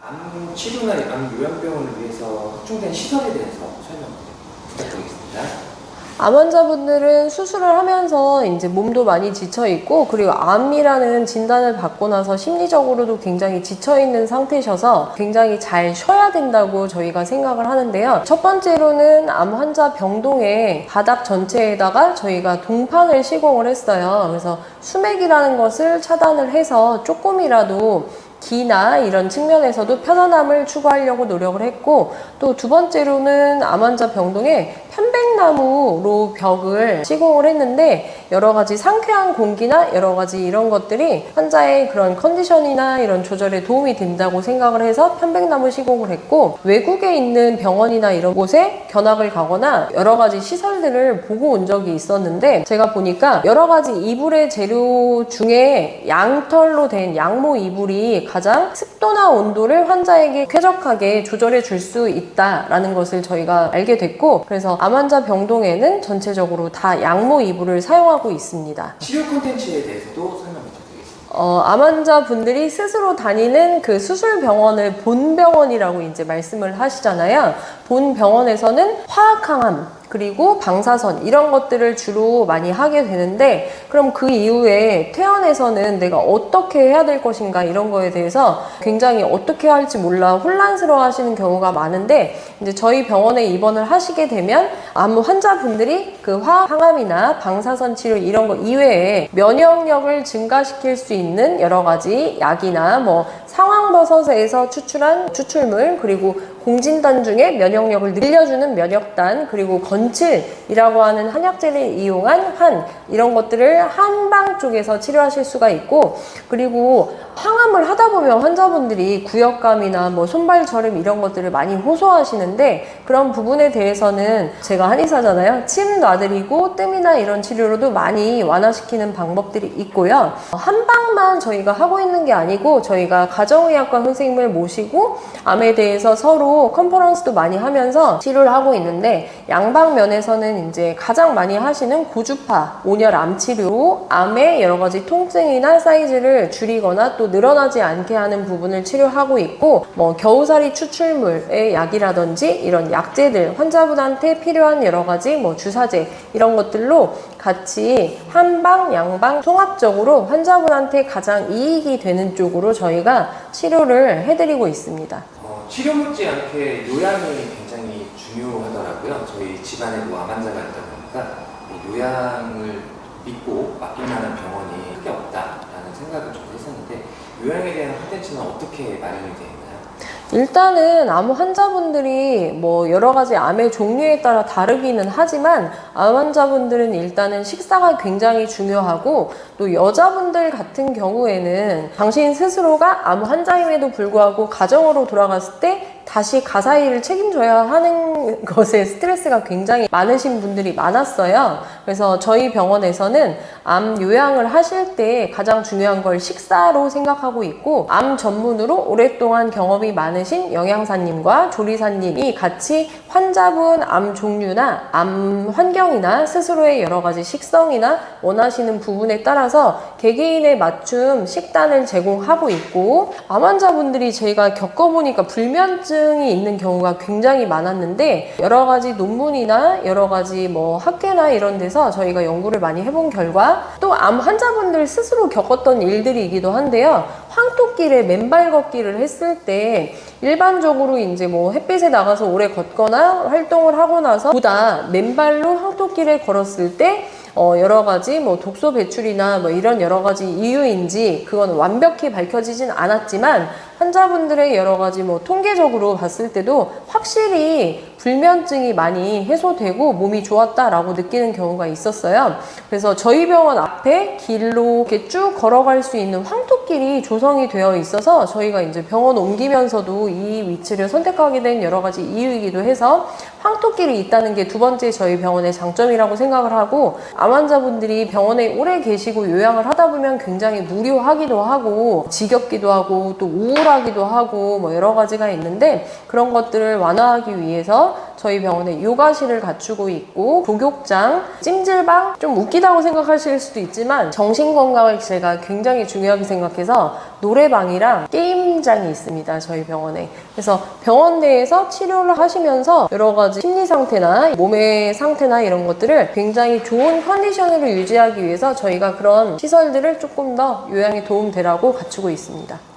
암 치료나 암 요양병원을 위해서 확충된 시설에 대해서 설명 부탁드리겠습니다. 암 환자분들은 수술을 하면서 이제 몸도 많이 지쳐 있고, 그리고 암이라는 진단을 받고 나서 심리적으로도 굉장히 지쳐 있는 상태셔서 굉장히 잘 쉬어야 된다고 저희가 생각을 하는데요. 첫 번째로는 암 환자 병동의 바닥 전체에다가 저희가 동판을 시공을 했어요. 그래서 수맥이라는 것을 차단을 해서 조금이라도 기나 이런 측면에서도 편안함을 추구하려고 노력을 했고, 또 두 번째로는 암 환자 병동에 편백나무로 벽을 시공을 했는데, 여러 가지 상쾌한 공기나 여러 가지 이런 것들이 환자의 그런 컨디션이나 이런 조절에 도움이 된다고 생각을 해서 편백나무 시공을 했고, 외국에 있는 병원이나 이런 곳에 견학을 가거나 여러 가지 시설들을 보고 온 적이 있었는데, 제가 보니까 여러 가지 이불의 재료 중에 양털로 된 양모 이불이 가장 습도나 온도를 환자에게 쾌적하게 조절해 줄 수 있다라는 것을 저희가 알게 됐고, 그래서 암 환자 병동에는 전체적으로 다 양모 이불을 사용하고 있습니다. 치료 콘텐츠에 대해서도 설명 부탁드리겠습니다. 암 환자분들이 스스로 다니는 그 수술 병원을 본 병원이라고 이제 말씀을 하시잖아요. 본 병원에서는 화학항암, 그리고 방사선 이런 것들을 주로 많이 하게 되는데, 그럼 그 이후에 퇴원에서는 내가 어떻게 해야 될 것인가 이런 거에 대해서 굉장히 어떻게 할지 몰라 혼란스러워 하시는 경우가 많은데, 이제 저희 병원에 입원을 하시게 되면 암 환자분들이 그 화학항암이나 방사선 치료 이런 거 이외에 면역력을 증가시킬 수 있는 여러 가지 약이나 뭐 상황버섯에서 추출한 추출물, 그리고 공진단 중에 면역력을 늘려주는 면역단, 그리고 건칠이라고 하는 한약재를 이용한 환, 이런 것들을 한방 쪽에서 치료하실 수가 있고, 그리고 항암을 하다 보면 환자분들이 구역감이나 뭐 손발 저림 이런 것들을 많이 호소하시는데, 그런 부분에 대해서는 제가 한의사잖아요. 침 놔드리고 뜸이나 이런 치료로도 많이 완화시키는 방법들이 있고요. 한방만 저희가 하고 있는 게 아니고, 저희가 가정의학과 선생님을 모시고 암에 대해서 서로 컨퍼런스도 많이 하면서 치료를 하고 있는데, 양방 면에서는 이제 가장 많이 하시는 고주파, 온열 암 치료로 암의 여러 가지 통증이나 사이즈를 줄이거나 또 늘어나지 않게 하는 부분을 치료하고 있고, 뭐 겨우살이 추출물의 약이라든지 이런 약재들, 환자분한테 필요한 여러 가지 뭐 주사제 이런 것들로 같이 한방, 양방 통합적으로 환자분한테 가장 이익이 되는 쪽으로 저희가 치료를 해드리고 있습니다. 치료 못지않게 요양이 굉장히 중요하더라고요. 저희 집안에도 암 환자가 있다 보니까 이 요양을 믿고 맡길 만한 병원이 크게 없다라는 생각을 좀 했었는데, 요양에 대한 콘텐츠는 어떻게 마련이 되어 있나요? 일단은 암 환자분들이 뭐 여러 가지 암의 종류에 따라 다르기는 하지만, 암 환자분들은 일단은 식사가 굉장히 중요하고, 또 여자분들 같은 경우에는 당신 스스로가 암 환자임에도 불구하고 가정으로 돌아갔을 때 다시 가사일을 책임져야 하는 것에 스트레스가 굉장히 많으신 분들이 많았어요. 그래서 저희 병원에서는 암 요양을 하실 때 가장 중요한 걸 식사로 생각하고 있고, 암 전문으로 오랫동안 경험이 많으신 영양사님과 조리사님이 같이 환자분 암 종류나 암 환경이나 스스로의 여러 가지 식성이나 원하시는 부분에 따라서 개개인에 맞춤 식단을 제공하고 있고, 암 환자분들이 저희가 겪어보니까 불면증이 있는 경우가 굉장히 많았는데, 여러 가지 논문이나 여러 가지 뭐 학회나 이런 데서 저희가 연구를 많이 해본 결과, 또 암 환자분들 스스로 겪었던 일들이기도 한데요. 황토길에 맨발 걷기를 했을 때 일반적으로 이제 뭐 햇빛에 나가서 오래 걷거나 활동을 하고 나서 보다 맨발로 황토길에 걸었을 때 여러 가지 뭐 독소 배출이나 뭐 이런 여러 가지 이유인지 그건 완벽히 밝혀지진 않았지만, 환자분들의 여러 가지 뭐 통계적으로 봤을 때도 확실히 불면증이 많이 해소되고 몸이 좋았다라고 느끼는 경우가 있었어요. 그래서 저희 병원 앞에 길로 이렇게 쭉 걸어갈 수 있는 황토길이 조성이 되어 있어서 저희가 이제 병원 옮기면서도 이 위치를 선택하게 된 여러 가지 이유이기도 해서 황토길이 있다는 게 두 번째 저희 병원의 장점이라고 생각을 하고, 암 환자분들이 병원에 오래 계시고 요양을 하다 보면 굉장히 무료하기도 하고 지겹기도 하고 또 우울하기도 하고 뭐 여러 가지가 있는데, 그런 것들을 완화하기 위해서 저희 병원에 요가실을 갖추고 있고, 목욕장, 찜질방, 좀 웃기다고 생각하실 수도 있지만 정신건강을 제가 굉장히 중요하게 생각해서 노래방이랑 게임 심리임장이 있습니다. 저희 병원에. 그래서 병원 내에서 치료를 하시면서 여러 가지 심리 상태나 몸의 상태나 이런 것들을 굉장히 좋은 컨디션으로 유지하기 위해서 저희가 그런 시설들을 조금 더 요양에 도움되라고 갖추고 있습니다.